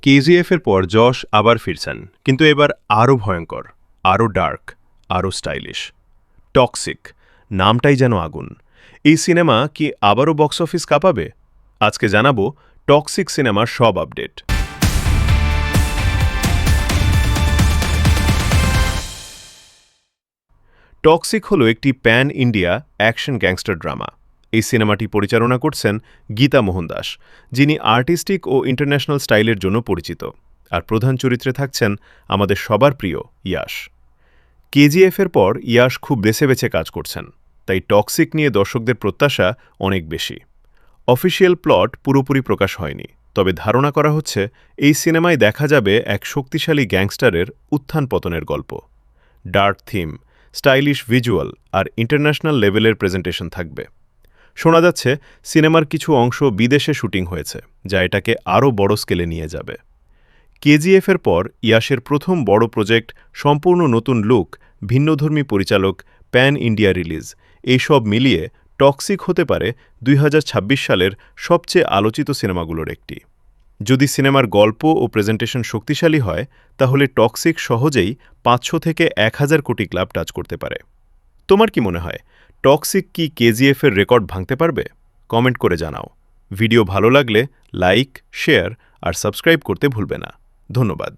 কেজিএফের পর যশ আবার ফিরছেন, কিন্তু এবার আরও ভয়ঙ্কর, আরও ডার্ক, আরও স্টাইলিশ। টক্সিক নামটাই যেন আগুন। এই সিনেমা কি আবারও বক্স অফিস কাঁপাবে? আজকে জানাবো টক্সিক সিনেমার সব আপডেট। টক্সিক হল একটি pan India action gangster drama. এই সিনেমাটি পরিচালনা করছেন গীতা মোহন দাস, যিনি আর্টিস্টিক ও ইন্টারন্যাশনাল স্টাইলের জন্য পরিচিত। আর প্রধান চরিত্রে থাকছেন আমাদের সবার প্রিয় ইয়াশ। কেজিএফের পর ইয়াশ খুব বেছে বেছে কাজ করছেন, তাই টক্সিক নিয়ে দর্শকদের প্রত্যাশা অনেক বেশি। অফিসিয়াল প্লট পুরোপুরি প্রকাশ হয়নি, তবে ধারণা করা হচ্ছে এই সিনেমায় দেখা যাবে এক শক্তিশালী গ্যাংস্টারের উত্থান পতনের গল্প। ডার্ক থিম, স্টাইলিশ ভিজুয়াল আর ইন্টারন্যাশনাল লেভেলের প্রেজেন্টেশন থাকবে। শোনা যাচ্ছে সিনেমার কিছু অংশ বিদেশে শুটিং হয়েছে, যা এটাকে আরও বড় স্কেলে নিয়ে যাবে। কেজিএফের পর ইয়াশের প্রথম বড় প্রজেক্ট, সম্পূর্ণ নতুন লুক, ভিন্নধর্মী পরিচালক, প্যান ইন্ডিয়া রিলিজ, এইসব মিলিয়ে টক্সিক হতে পারে 2026 সালের সবচেয়ে আলোচিত সিনেমাগুলোর একটি। যদি সিনেমার গল্প ও প্রেজেন্টেশন শক্তিশালী হয়, তাহলে টক্সিক সহজেই 500 থেকে 1000 কোটি ক্লাব টাচ করতে পারে। তোমার কি মনে হয়, টক্সিক কি কেজিএফের রেকর্ড ভাঙতে পারবে? কমেন্ট করে জানাও। ভিডিও ভালো লাগলে লাইক, শেয়ার আর সাবস্ক্রাইব করতে ভুলবে না। ধন্যবাদ।